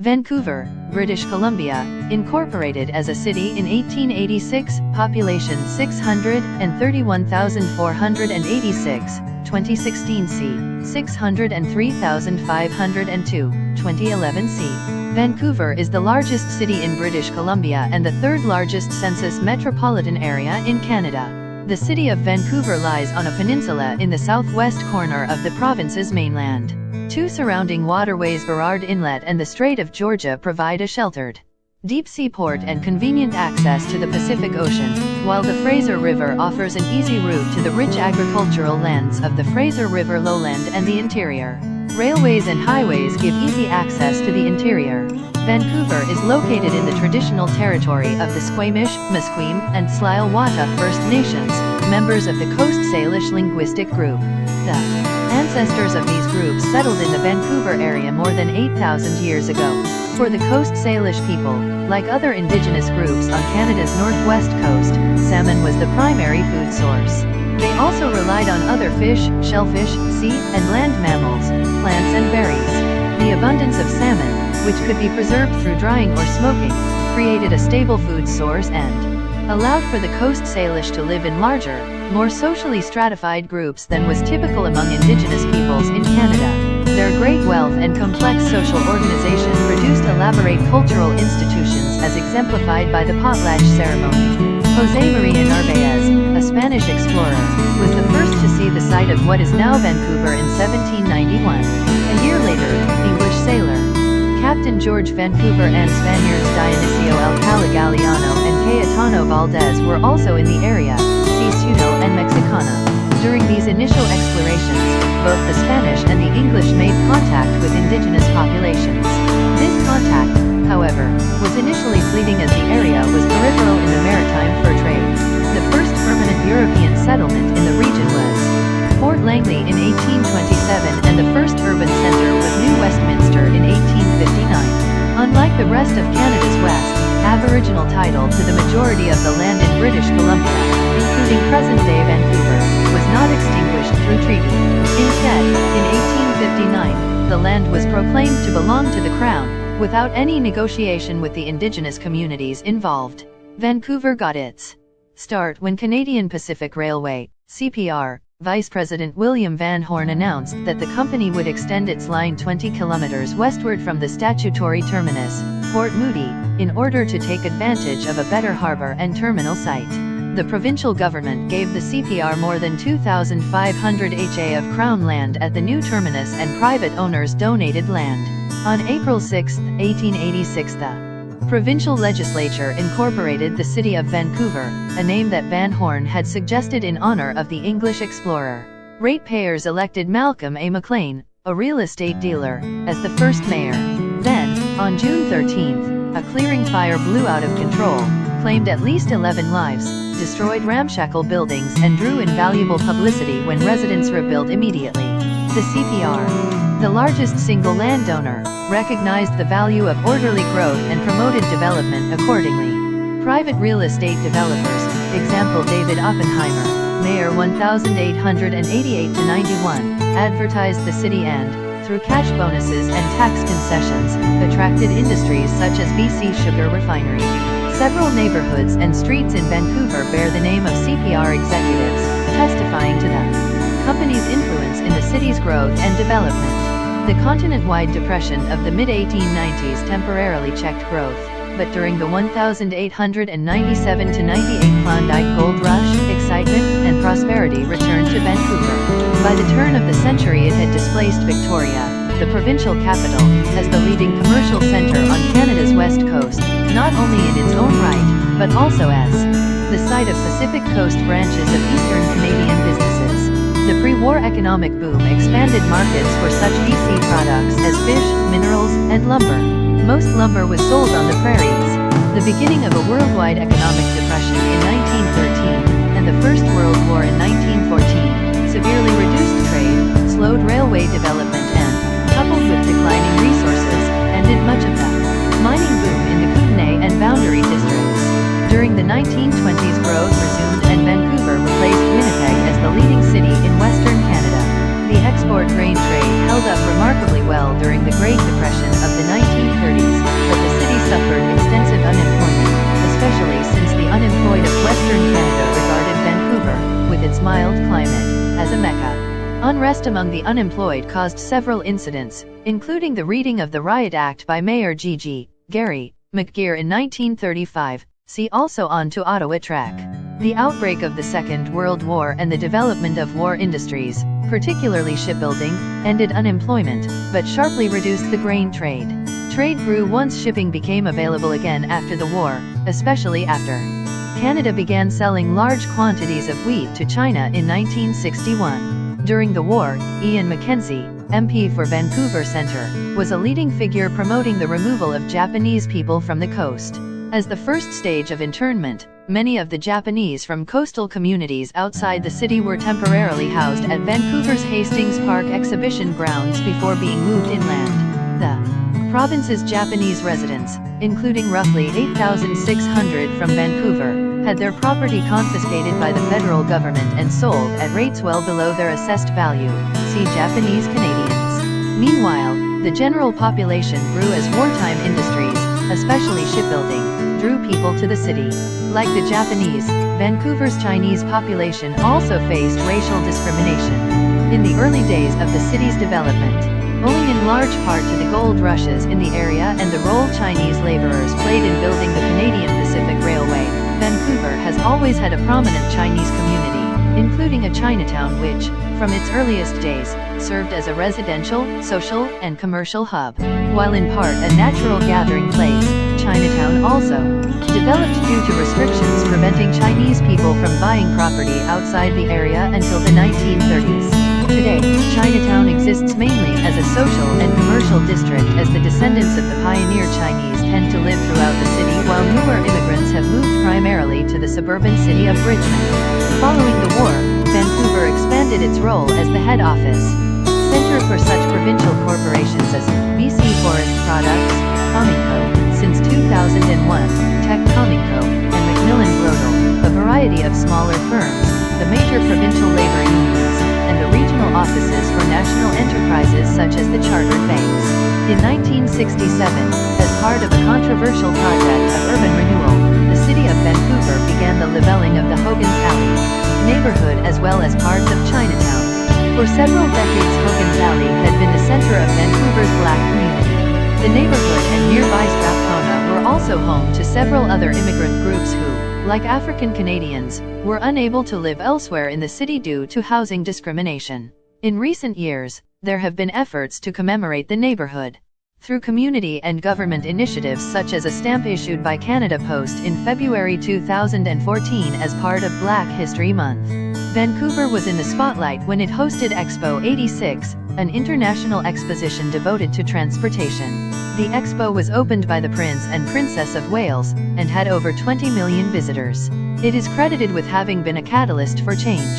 Vancouver, British Columbia, incorporated as a city in 1886, population 631,486, 2016 c. 603,502, 2011 c. Vancouver is the largest city in British Columbia and the third largest census metropolitan area in Canada. The city of Vancouver lies on a peninsula in the southwest corner of the province's mainland. Two surrounding waterways, Burrard Inlet and the Strait of Georgia, provide a sheltered, deep sea port and convenient access to the Pacific Ocean, while the Fraser River offers an easy route to the rich agricultural lands of the Fraser River lowland and the interior. Railways and highways give easy access to the interior. Vancouver is located in the traditional territory of the Squamish, Musqueam, and Tsleil-Waututh First Nations, members of the Coast Salish linguistic group. The ancestors of these groups settled in the Vancouver area more than 8,000 years ago. For the Coast Salish people, like other Indigenous groups on Canada's northwest coast, salmon was the primary food source. They also relied on other fish, shellfish, sea and land mammals, plants and berries. The abundance of salmon, which could be preserved through drying or smoking, created a stable food source and allowed for the Coast Salish to live in larger, more socially stratified groups than was typical among Indigenous peoples in Canada. Their great wealth and complex social organization produced elaborate cultural institutions as exemplified by the potlatch ceremony. José María Narváez, a Spanish explorer, was the first to see the site of what is now Vancouver in 1791. A year later, English sailor Captain George Vancouver and Spaniards Dionisio Alcala Galiano and Cayetano Valdez were also in the area, see Pseudo and Mexicana. During these initial explorations, both the Spanish and the English made contact with indigenous populations. This contact, however, was initially fleeting as the area was peripheral in the maritime fur trade. The first permanent European settlement in the region was Fort Langley in 1827 and the first urban centre was New Westminster in 1859. Unlike the rest of Canada's West, Aboriginal title to the majority of the land in British Columbia, including present-day Vancouver, was not extinguished through treaty. Instead, in 1859, the land was proclaimed to belong to the Crown, without any negotiation with the Indigenous communities involved. Vancouver got its start when Canadian Pacific Railway, CPR, Vice President William Van Horne announced that the company would extend its line 20 kilometers westward from the statutory terminus, Port Moody, in order to take advantage of a better harbor and terminal site. The provincial government gave the CPR more than 2,500 ha of Crown land at the new terminus and private owners donated land. On April 6, 1886 the provincial legislature incorporated the city of Vancouver, a name that Van Horne had suggested in honor of the English explorer. Ratepayers elected Malcolm A. Maclean, a real estate dealer, as the first mayor. Then, on June 13, a clearing fire blew out of control, claimed at least 11 lives, destroyed ramshackle buildings and drew invaluable publicity when residents rebuilt immediately. The CPR, the largest single landowner, recognized the value of orderly growth and promoted development accordingly. Private real estate developers, example David Oppenheimer, Mayor 1888-91, advertised the city and, through cash bonuses and tax concessions, attracted industries such as BC Sugar Refinery. Several neighborhoods and streets in Vancouver bear the name of CPR executives, testifying to the company's influence in the city's growth and development. The continent-wide depression of the mid-1890s temporarily checked growth, but during the 1897–98 Klondike Gold Rush, excitement and prosperity returned to Vancouver. By the turn of the century it had displaced Victoria, the provincial capital, as the leading commercial centre on Canada's west coast, not only in its own right, but also as the site of Pacific Coast branches of Eastern Canadian businesses. The pre-war economic boom expanded markets for such BC products as fish, minerals, and lumber. Most lumber was sold on the prairies. The beginning of a worldwide economic depression in 1913, and the First World War in 1914, severely reduced trade, slowed railway development and, coupled with declining resources, ended much of the mining boom in the Kootenay and Boundary districts. During the 1920s growth resumed and Vancouver replaced Winnipeg as the leading city in Western Canada. The export grain trade held up remarkably well during the Great Depression of the 1930s. mild climate, as a mecca. Unrest among the unemployed caused several incidents, including the reading of the Riot Act by Mayor Gary McGeer in 1935. See also on to Ottawa track. The outbreak of the Second World War and the development of war industries, particularly shipbuilding, ended unemployment, but sharply reduced the grain trade. Trade grew once shipping became available again after the war, especially after Canada began selling large quantities of wheat to China in 1961. During the war, Ian Mackenzie, MP for Vancouver Centre, was a leading figure promoting the removal of Japanese people from the coast. As the first stage of internment, many of the Japanese from coastal communities outside the city were temporarily housed at Vancouver's Hastings Park exhibition grounds before being moved inland. The province's Japanese residents, including roughly 8,600 from Vancouver, had their property confiscated by the federal government and sold at rates well below their assessed value. See Japanese Canadians. Meanwhile, the general population grew as wartime industries, especially shipbuilding, drew people to the city. Like the Japanese, Vancouver's Chinese population also faced racial discrimination. In the early days of the city's development, owing in large part to the gold rushes in the area and the role Chinese laborers played in building the Canadian Pacific Railway, Vancouver has always had a prominent Chinese community, including a Chinatown which, from its earliest days, served as a residential, social, and commercial hub. While in part a natural gathering place, Chinatown also developed due to restrictions preventing Chinese people from buying property outside the area until the 1930s. Today, Chinatown exists mainly as a social and commercial district as the descendants of the pioneer Chinese tend to live throughout the city while newer immigrants have moved primarily to the suburban city of Richmond. Following the war, Vancouver expanded its role as the head office center for such provincial corporations as BC Forest Products, Cominco, since 2001, Tech Cominco, and Macmillan Global, a variety of smaller firms, the major provincial labor unions, and the regional offices for national enterprises such as the chartered banks. In 1967, as part of a controversial project of urban renewal, the city of Vancouver began the leveling of the Hogan Valley neighborhood as well as parts of Chinatown. For several decades Hogan Valley had been the center of Vancouver's black community. The neighborhood and nearby Strathcona were also home to several other immigrant groups who, like African Canadians, were unable to live elsewhere in the city due to housing discrimination. In recent years, there have been efforts to commemorate the neighborhood through community and government initiatives such as a stamp issued by Canada Post in February 2014 as part of Black History Month. Vancouver was in the spotlight when it hosted Expo 86, an international exposition devoted to transportation. The expo was opened by the Prince and Princess of Wales, and had over 20 million visitors. It is credited with having been a catalyst for change.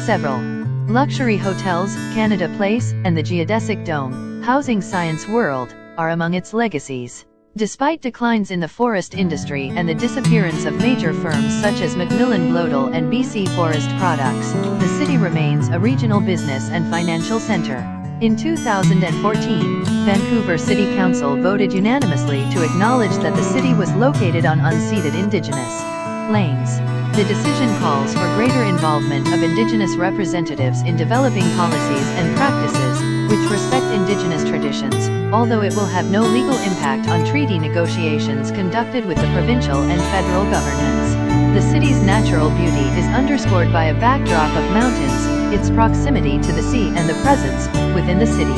Several luxury hotels, Canada Place, and the Geodesic Dome, housing Science World, are among its legacies. Despite declines in the forest industry and the disappearance of major firms such as Macmillan Global and BC Forest Products, the city remains a regional business and financial center. In 2014, Vancouver City Council voted unanimously to acknowledge that the city was located on unceded Indigenous lands. The decision calls for greater involvement of Indigenous representatives in developing policies and practices which respect Indigenous traditions, although it will have no legal impact on treaty negotiations conducted with the provincial and federal governments. The city's natural beauty is underscored by a backdrop of mountains, its proximity to the sea and the presence, within the city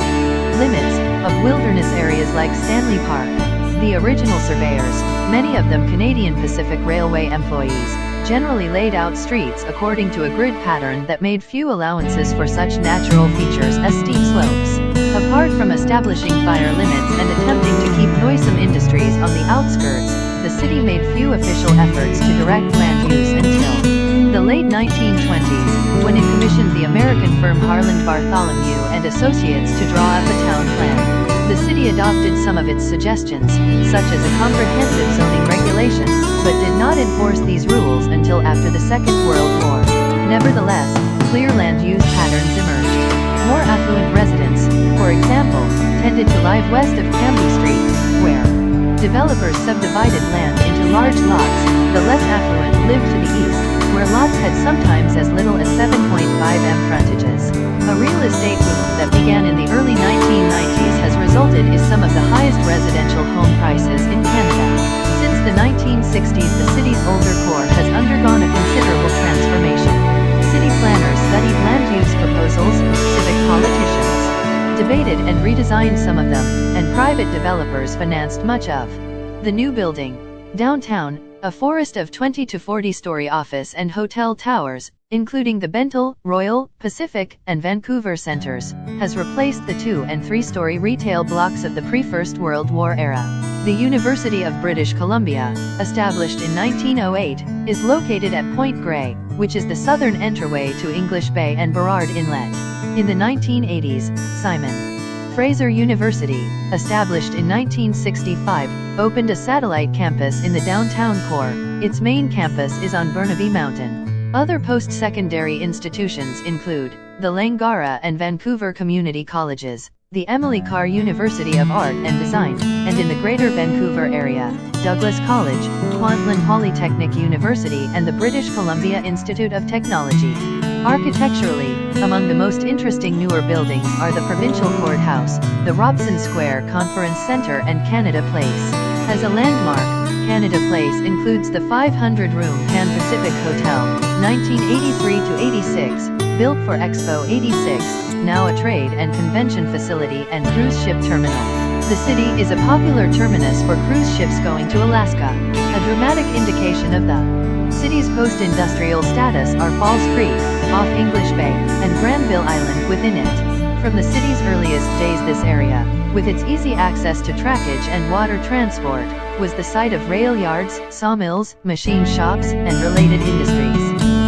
limits, of wilderness areas like Stanley Park. The original surveyors, many of them Canadian Pacific Railway employees, generally laid out streets according to a grid pattern that made few allowances for such natural features as steep slopes. Apart from establishing fire limits and attempting to keep noisome industries on the outskirts, the city made few official efforts to direct land use until the late 1920s, when it commissioned the American firm Harland Bartholomew and Associates to draw up a town plan. The city adopted some of its suggestions, such as a comprehensive zoning regulation, but did not enforce these rules until after the Second World War. Nevertheless, clear land use patterns emerged. More affluent residents, for example, tended to live west of Cambie Street, where developers subdivided land into large lots. The less affluent lived to the east, where lots had sometimes as little as 7.5 1960s, the city's older core has undergone a considerable transformation. City planners studied land use proposals, civic politicians debated and redesigned some of them, and private developers financed much of the new building. Downtown, a forest of 20 to 40-story office and hotel towers, including the Bentel, Royal, Pacific, and Vancouver centers, has replaced the 2- and 3-story retail blocks of the pre-First World War era. The University of British Columbia, established in 1908, is located at Point Grey, which is the southern entryway to English Bay and Burrard Inlet. In the 1980s, Simon Fraser University, established in 1965, opened a satellite campus in the downtown core. Its main campus is on Burnaby Mountain. Other post-secondary institutions include the Langara and Vancouver Community Colleges, the Emily Carr University of Art and Design, and in the Greater Vancouver area, Douglas College, Kwantlen Polytechnic University, and the British Columbia Institute of Technology. Architecturally, among the most interesting newer buildings are the Provincial Courthouse, the Robson Square Conference Centre, and Canada Place. As a landmark, Canada Place includes the 500-room Pan Pacific Hotel, 1983-86, built for Expo 86, now a trade and convention facility and cruise ship terminal. The city is a popular terminus for cruise ships going to Alaska. A dramatic indication of the city's post-industrial status are Falls Creek, off English Bay, and Granville Island within it. From the city's earliest days, this area, with its easy access to trackage and water transport, was the site of rail yards, sawmills, machine shops, and related industries.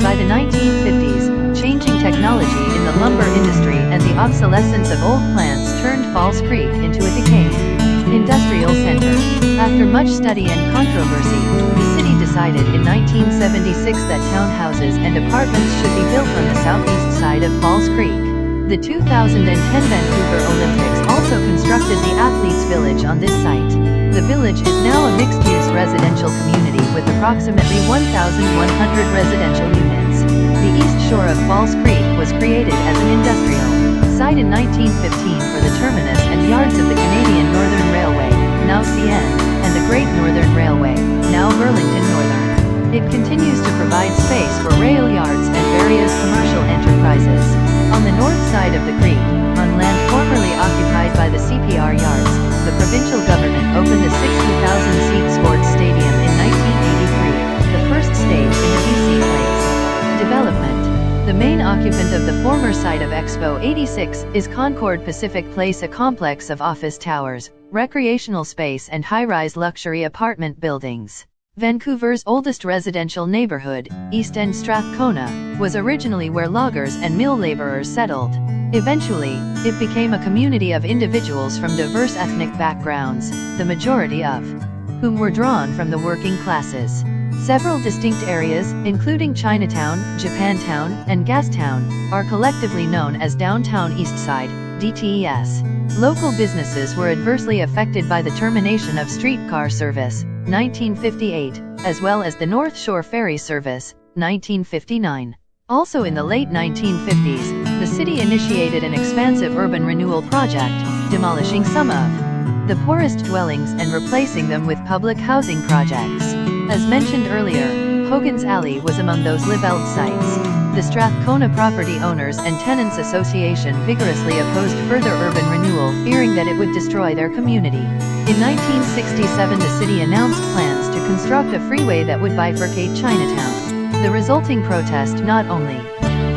By the 1950s, changing technology in the lumber industry and the obsolescence of old plants turned Falls Creek into a decaying industrial center. After much study and controversy, the city decided in 1976 that townhouses and apartments should be built on the southeast side of Falls Creek. The 2010 Vancouver Olympics also constructed the Athletes Village on this site. The village is now a mixed-use residential community with approximately 1,100 residential units. The east shore of Falls Creek was created as an industrial site in 1915 for the terminus and yards of the Canadian Northern Railway, now CN, and the Great Northern Railway, now Burlington Northern. It continues to provide space for rail yards and various commercial enterprises. On the north side of the creek, on land formerly occupied by the CPR yards, the provincial government opened a 60,000-seat sports stadium in 1983, the first stage in the BC Place development. The main occupant of the former site of Expo 86 is Concord Pacific Place, a complex of office towers, recreational space and high-rise luxury apartment buildings. Vancouver's oldest residential neighborhood, East End Strathcona, was originally where loggers and mill laborers settled. Eventually, it became a community of individuals from diverse ethnic backgrounds, the majority of whom were drawn from the working classes. Several distinct areas, including Chinatown, Japantown, and Gastown, are collectively known as Downtown Eastside, DTES. Local businesses were adversely affected by the termination of streetcar service, 1958, as well as the North Shore Ferry service, 1959. Also in the late 1950s, the city initiated an expansive urban renewal project, demolishing some of the poorest dwellings and replacing them with public housing projects. As mentioned earlier, Hogan's Alley was among those live-out sites. The Strathcona Property Owners and Tenants Association vigorously opposed further urban renewal, fearing that it would destroy their community. In 1967, the city announced plans to construct a freeway that would bifurcate Chinatown. The resulting protest not only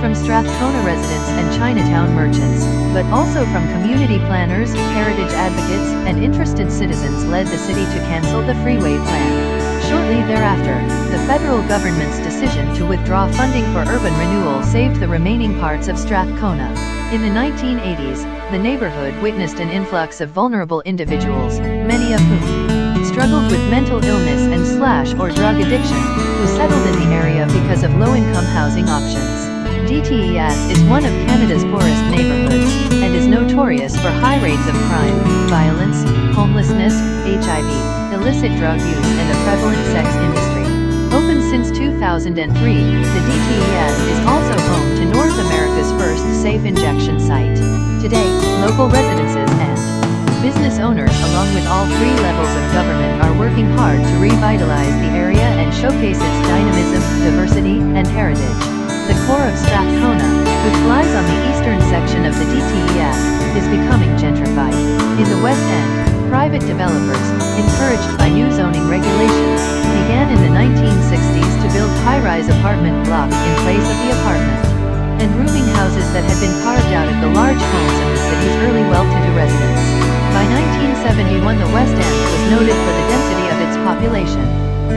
from Strathcona residents and Chinatown merchants, but also from community planners, heritage advocates, and interested citizens led the city to cancel the freeway plan. Shortly thereafter, the federal government's decision to withdraw funding for urban renewal saved the remaining parts of Strathcona. In the 1980s, the neighborhood witnessed an influx of vulnerable individuals, many of whom struggled with mental illness and or drug addiction, who settled in the area because of low-income housing options. DTES is one of Canada's poorest neighborhoods, and is notorious for high rates of crime, violence, homelessness, HIV, illicit drug use and a prevalent sex industry. Open since 2003, the DTES is also home to North America's first safe injection site. Today, local residences and Business owners, along with all three levels of government, are working hard to revitalize the area and showcase its dynamism, diversity, and heritage. The core of Strathcona, which lies on the eastern section of the DTES, is becoming gentrified. In the West End, private developers, encouraged by new zoning regulations, began in the 1960s to build high-rise apartment blocks in place of the apartment and rooming houses that had been carved out of the large homes of the city's early well-to-do residents. By 1971, the West End was noted for the density of its population.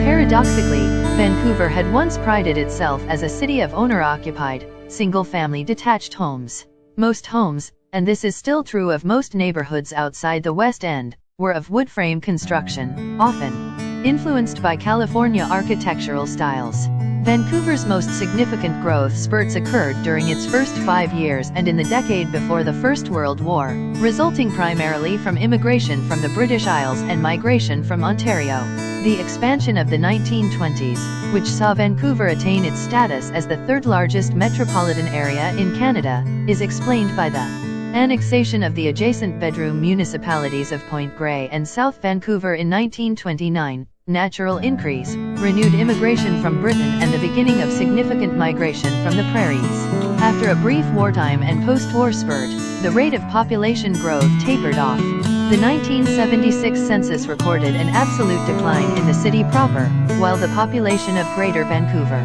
Paradoxically, Vancouver had once prided itself as a city of owner-occupied, single-family detached homes. Most homes, and this is still true of most neighborhoods outside the West End, were of wood frame construction, often influenced by California architectural styles. Vancouver's most significant growth spurts occurred during its first 5 years and in the decade before the First World War, resulting primarily from immigration from the British Isles and migration from Ontario. The expansion of the 1920s, which saw Vancouver attain its status as the third largest metropolitan area in Canada, is explained by the annexation of the adjacent bedroom municipalities of Point Grey and South Vancouver in 1929, natural increase, renewed immigration from Britain, and the beginning of significant migration from the prairies. After a brief wartime and post-war spurt, the rate of population growth tapered off. The 1976 census recorded an absolute decline in the city proper, while the population of Greater Vancouver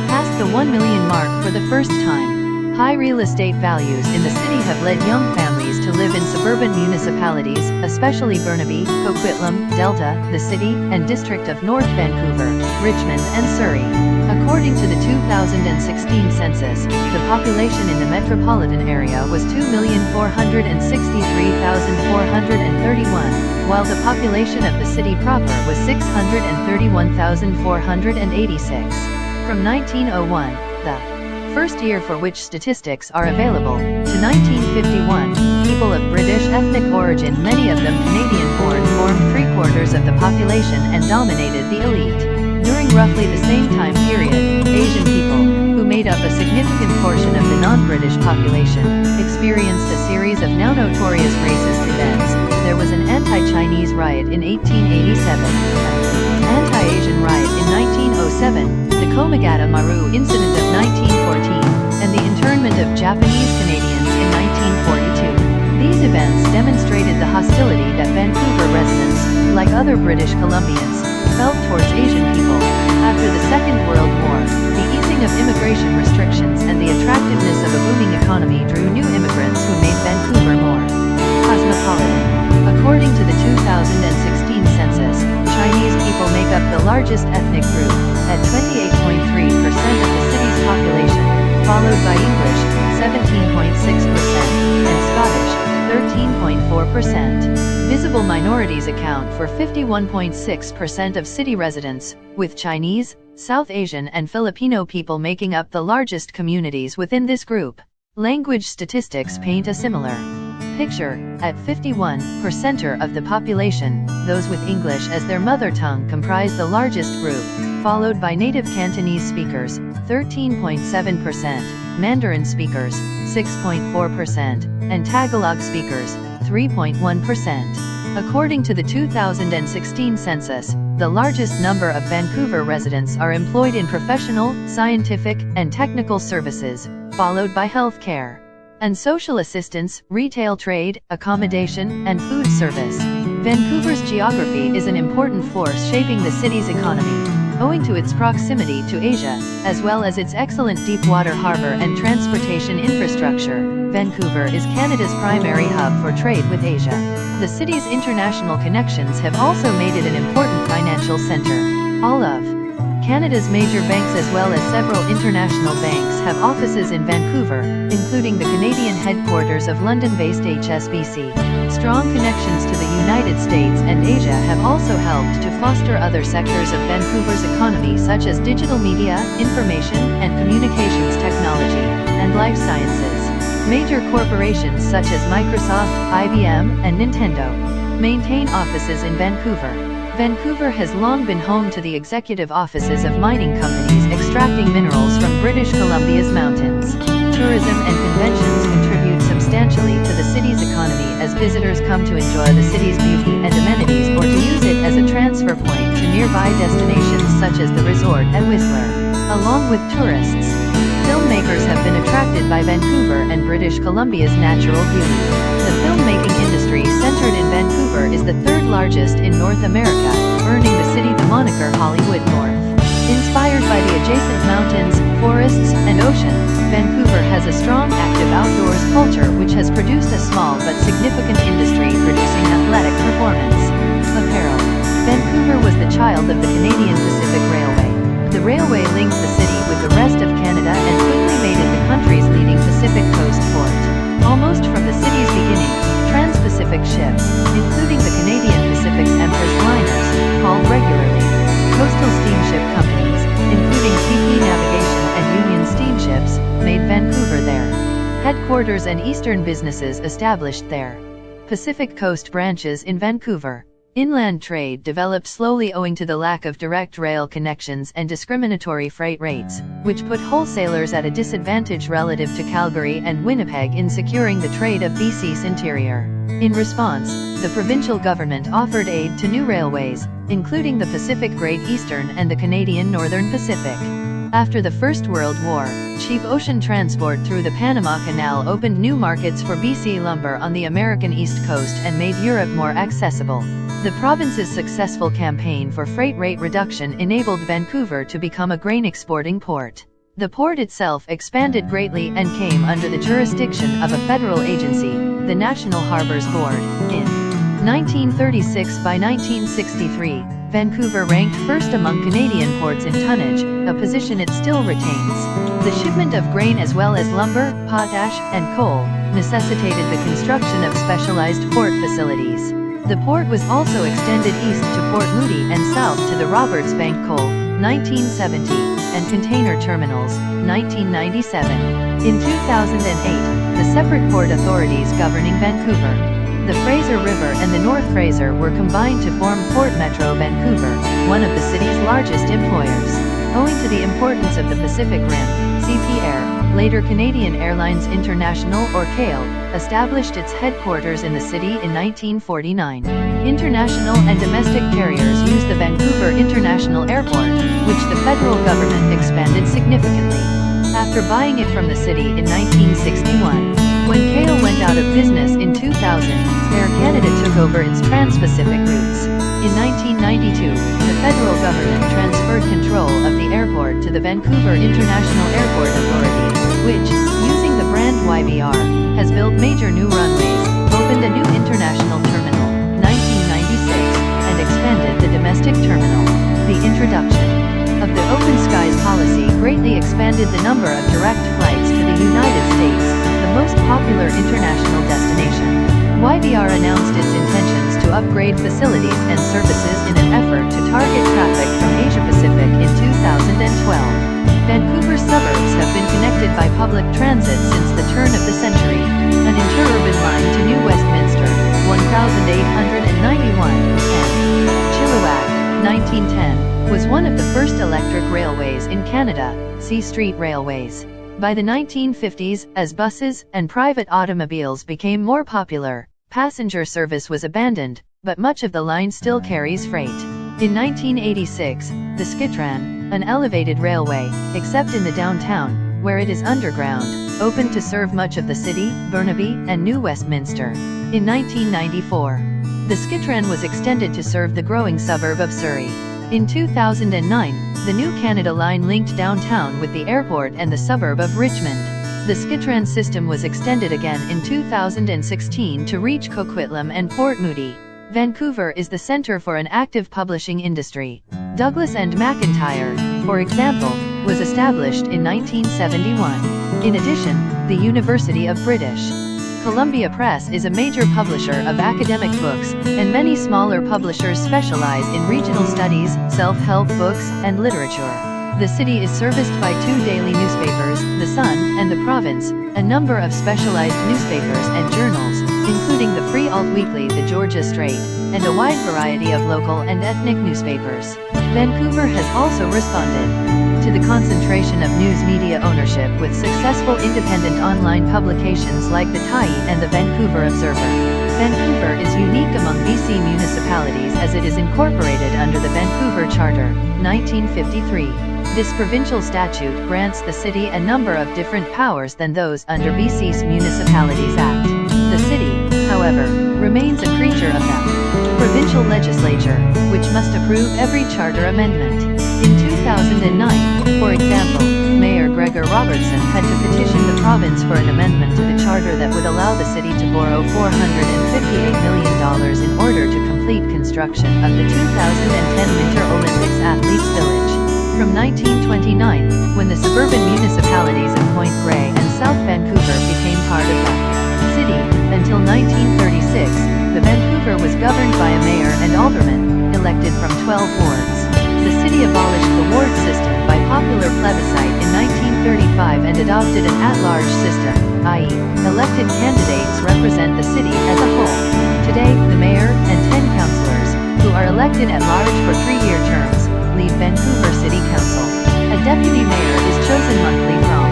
passed the 1 million mark for the first time. High real estate values in the city have led young families to live in suburban municipalities, especially Burnaby, Coquitlam, Delta, the City and District of North Vancouver, Richmond and Surrey. According to the 2016 census, the population in the metropolitan area was 2,463,431, while the population of the city proper was 631,486. From 1901, the first year for which statistics are available, to 1951, people of British ethnic origin, many of them Canadian-born, formed 3/4 of the population and dominated the elite. During roughly the same time period, Asian people, who made up a significant portion of the non-British population, experienced a series of now notorious racist events. There was an anti-Chinese riot in 1887, an anti-Asian riot in 1907, the Komagata Maru incident of 1914, and the internment of Japanese Canadians in 1942. These events demonstrated the hostility that Vancouver residents, like other British Columbians, felt towards Asian people. After the Second World War, the easing of immigration restrictions and the attractiveness of a booming economy drew new immigrants who made Vancouver more cosmopolitan. According to the 2016 census, Chinese people make up the largest ethnic group, at 28.3% of the city's population, followed by English, 17.6%, and Scottish, 13.4%. Visible minorities account for 51.6% of city residents, with Chinese, South Asian and Filipino people making up the largest communities within this group. Language statistics paint a similar picture. At 51% of the population, those with English as their mother tongue comprise the largest group, followed by native Cantonese speakers, 13.7%, Mandarin speakers, 6.4%, and Tagalog speakers, 3.1%. According to the 2016 census, the largest number of Vancouver residents are employed in professional, scientific, and technical services, followed by health care and social assistance, retail trade, accommodation, and food service. Vancouver's geography is an important force shaping the city's economy, owing to its proximity to Asia, as well as its excellent deep-water harbor and transportation infrastructure. Vancouver is Canada's primary hub for trade with Asia. The city's international connections have also made it an important financial center. All of Canada's major banks as well as several international banks have offices in Vancouver, including the Canadian headquarters of London-based HSBC. Strong connections to the United States and Asia have also helped to foster other sectors of Vancouver's economy such as digital media, information and communications technology, and life sciences. Major corporations such as Microsoft, IBM, and Nintendo maintain offices in Vancouver. Vancouver has long been home to the executive offices of mining companies extracting minerals from British Columbia's mountains. Tourism and conventions contribute substantially to the city's economy as visitors come to enjoy the city's beauty and amenities or to use it as a transfer point to nearby destinations such as the resort at Whistler. Along with tourists, filmmakers have been attracted by Vancouver and British Columbia's natural beauty. The filmmaking industry centered in Vancouver is the third largest in North America, earning the city the moniker Hollywood North. Inspired by the adjacent mountains, forests, and ocean, Vancouver has a strong active outdoors culture which has produced a small but significant industry producing athletic performance. Apparel. Vancouver was the child of the Canadian Pacific Railway. The railway linked the city with the rest of Canada and quickly made it the country's leading Pacific coast port. Almost from the city's beginning, trans-Pacific ships, including the Canadian Pacific's Empress liners, called regularly coastal steamship companies, including CP Navigation and Union Steamships, made Vancouver their headquarters and eastern businesses established there. Pacific Coast branches in Vancouver. Inland trade developed slowly owing to the lack of direct rail connections and discriminatory freight rates, which put wholesalers at a disadvantage relative to Calgary and Winnipeg in securing the trade of BC's interior. In response, the provincial government offered aid to new railways, including the Pacific Great Eastern and the Canadian Northern Pacific. After the First World War, cheap ocean transport through the Panama Canal opened new markets for BC lumber on the American East Coast and made Europe more accessible. The province's successful campaign for freight rate reduction enabled Vancouver to become a grain exporting port. The port itself expanded greatly and came under the jurisdiction of a federal agency, the National Harbors Board. In 1936 by 1963, Vancouver ranked first among Canadian ports in tonnage, a position it still retains. The shipment of grain as well as lumber, potash, and coal necessitated the construction of specialized port facilities. The port was also extended east to Port Moody and south to the Roberts Bank Coal, 1970, and container terminals, 1997. In 2008, the separate port authorities governing Vancouver, the Fraser River and the North Fraser were combined to form Port Metro Vancouver, one of the city's largest employers. Owing to the importance of the Pacific Rim, CP Air, later Canadian Airlines International or CAIL, established its headquarters in the city in 1949. International and domestic carriers use the Vancouver International Airport, which the federal government expanded significantly. After buying it from the city in 1961, when CAIL went out of business in 2000, Air Canada took over its trans-Pacific routes. In 1992, the federal government transferred control of the airport to the Vancouver International Airport Authority, which, using the brand YVR, has built major new runways, opened a new international terminal, 1996, and expanded the domestic terminal. The introduction of the Open Skies policy greatly expanded the number of direct flights to the United States, the most popular international destination. YVR announced its intentions to upgrade facilities and services in an effort to target traffic from Asia-Pacific in 2012. Vancouver's suburbs have been connected by public transit since the turn of the century. An interurban line to New Westminster, 1891, and Chilliwack, 1910, was one of the first electric railways in Canada, C Street Railways. By the 1950s, as buses and private automobiles became more popular, passenger service was abandoned, but much of the line still carries freight. In 1986, the Skitran, an elevated railway, except in the downtown, where it is underground, opened to serve much of the city, Burnaby, and New Westminster. In 1994, the Skitran was extended to serve the growing suburb of Surrey. In 2009, the new Canada Line linked downtown with the airport and the suburb of Richmond. The Skitran system was extended again in 2016 to reach Coquitlam and Port Moody. Vancouver is the center for an active publishing industry. Douglas and McIntyre, for example, was established in 1971. In addition, the University of British Columbia Press is a major publisher of academic books, and many smaller publishers specialize in regional studies, self-help books, and literature. The city is serviced by 2 daily newspapers, The Sun and The Province, a number of specialized newspapers and journals, including the free alt weekly The Georgia Straight, and a wide variety of local and ethnic newspapers. Vancouver has also responded to the concentration of news media ownership with successful independent online publications like The Tyee and The Vancouver Observer. Vancouver is unique among BC municipalities as it is incorporated under the Vancouver Charter, 1953. This provincial statute grants the city a number of different powers than those under BC's Municipalities Act. The city, however, remains a creature of the provincial legislature, which must approve every charter amendment. In 2009, for example, Mayor Gregor Robertson had to petition the province for an amendment to the charter that would allow the city to borrow $458 million in order to complete construction of the 2010 Winter Olympics Athletes Village. From 1929, when the suburban municipalities of Point Grey and South Vancouver became part of the city, until 1936, the Vancouver was governed by a mayor and aldermen, elected from 12 wards. The city abolished the ward system by popular plebiscite in 1935 and adopted an at-large system, i.e., elected candidates represent the city as a whole. Today, the mayor and 10 councillors, who are elected at large for 3-year terms, lead Vancouver City Council. A deputy mayor is chosen monthly from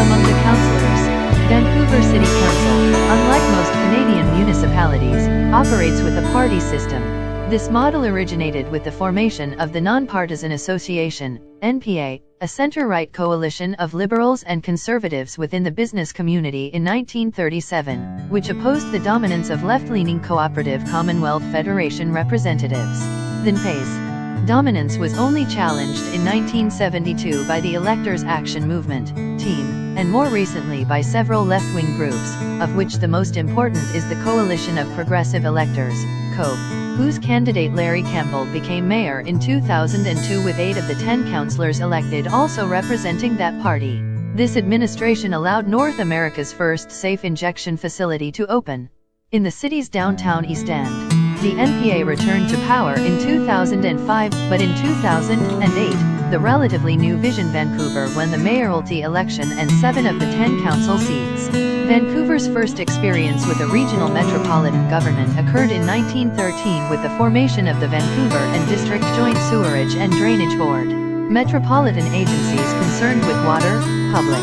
among the councillors. Vancouver City Council, unlike most Canadian municipalities, operates with a party system. This model originated with the formation of the Nonpartisan Association, NPA, a center-right coalition of liberals and conservatives within the business community in 1937, which opposed the dominance of left-leaning cooperative Commonwealth Federation representatives. The NPA's dominance was only challenged in 1972 by the Electors' Action Movement, team, and more recently by several left-wing groups, of which the most important is the Coalition of Progressive Electors, COPE, whose candidate Larry Campbell became mayor in 2002 with 8 of the 10 councillors elected also representing that party. This administration allowed North America's first safe injection facility to open in the city's downtown East End. The NPA returned to power in 2005, but in 2008, the relatively new Vision Vancouver won the mayoralty election and 7 of the 10 council seats. Vancouver's first experience with a regional metropolitan government occurred in 1913 with the formation of the Vancouver and District Joint Sewerage and Drainage Board. Metropolitan agencies concerned with water, public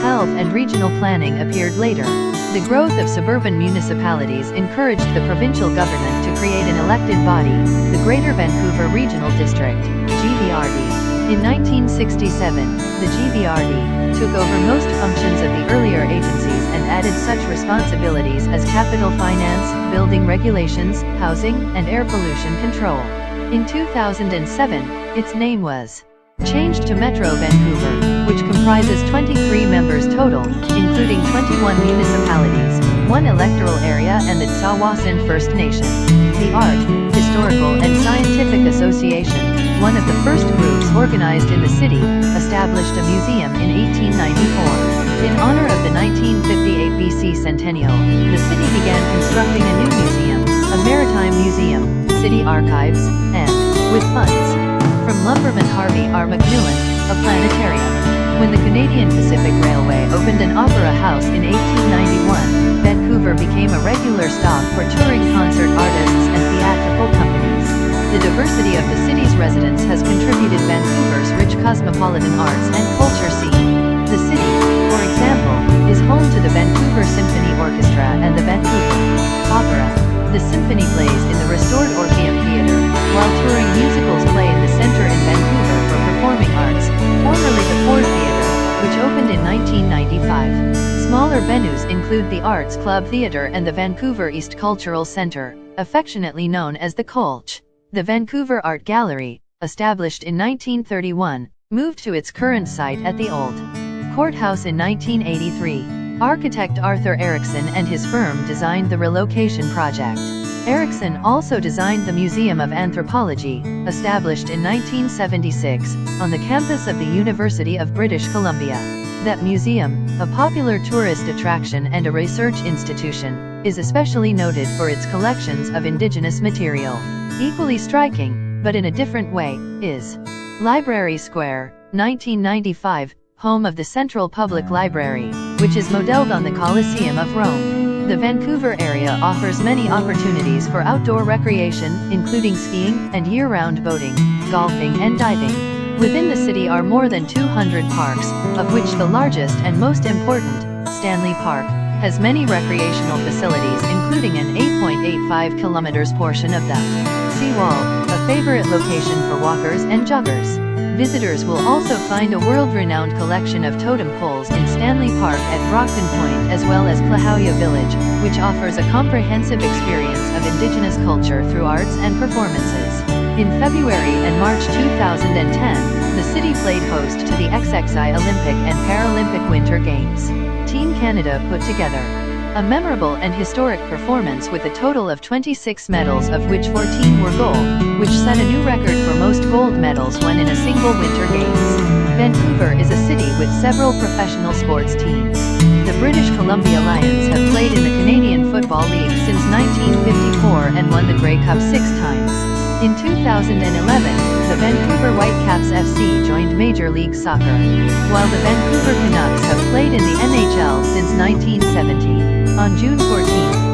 health and regional planning appeared later. The growth of suburban municipalities encouraged the provincial government to create an elected body, the Greater Vancouver Regional District, GVRD. In 1967, the GVRD took over most functions of the earlier agencies and added such responsibilities as capital finance, building regulations, housing, and air pollution control. In 2007, its name was changed to Metro Vancouver, which comprises 23 members total, including 21 municipalities, 1 electoral area and the Tsawwassen First Nation. The Art, Historical and Scientific Association, one of the first groups organized in the city, established a museum in 1894. In honor of the 1958 BC centennial, the city began constructing a new museum, a maritime museum, city archives, and, with funds from lumberman Harvey R. McMillan, a planetarium. When the Canadian Pacific Railway opened an opera house in 1891, Vancouver became a regular stop for touring concert artists and theatrical companies. The diversity of the city's residents has contributed Vancouver's rich cosmopolitan arts and culture scene. The city, for example, is home to the Vancouver Symphony Orchestra and the Vancouver Opera. The symphony plays in the restored Orpheum Theatre, while touring musicals play in the Centre in Vancouver for Performing Arts, formerly the Ford Theatre, which opened in 1995. Smaller venues include the Arts Club Theatre and the Vancouver East Cultural Centre, affectionately known as the Colch. The Vancouver Art Gallery, established in 1931, moved to its current site at the Old Courthouse in 1983. Architect Arthur Erickson and his firm designed the relocation project. Erickson also designed the Museum of Anthropology, established in 1976, on the campus of the University of British Columbia. That museum, a popular tourist attraction and a research institution, is especially noted for its collections of indigenous material. Equally striking, but in a different way, is Library Square, 1995, home of the Central Public Library, which is modeled on the Colosseum of Rome. The Vancouver area offers many opportunities for outdoor recreation, including skiing and year-round boating, golfing and diving. Within the city are more than 200 parks, of which the largest and most important, Stanley Park, has many recreational facilities including an 8.85 kilometers portion of the seawall, a favorite location for walkers and joggers. Visitors will also find a world-renowned collection of totem poles in Stanley Park at Brockton Point as well as Klahowya Village, which offers a comprehensive experience of Indigenous culture through arts and performances. In February and March 2010, the city played host to the XXI Olympic and Paralympic Winter Games. Team Canada put together a memorable and historic performance with a total of 26 medals, of which 14 were gold, which set a new record for most gold medals won in a single Winter Games. Vancouver is a city with several professional sports teams. The British Columbia Lions have played in the Canadian Football League since 1954 and won the Grey Cup 6 times. In 2011, the Vancouver Whitecaps FC joined Major League Soccer, while the Vancouver Canucks have played in the NHL since 1970. On June 14,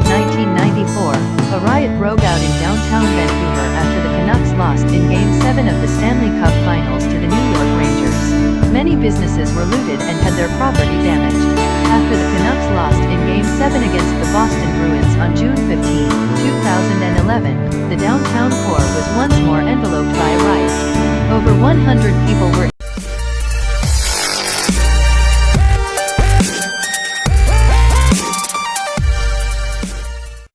1994, a riot broke out in downtown Vancouver after the Canucks lost in Game 7 of the Stanley Cup Finals to the New York Rangers. Many businesses were looted and had their property damaged. After the Canucks lost in Game 7 against the Boston Bruins on June 15, 2011, the downtown core was once more enveloped by a riot. Over 100 people were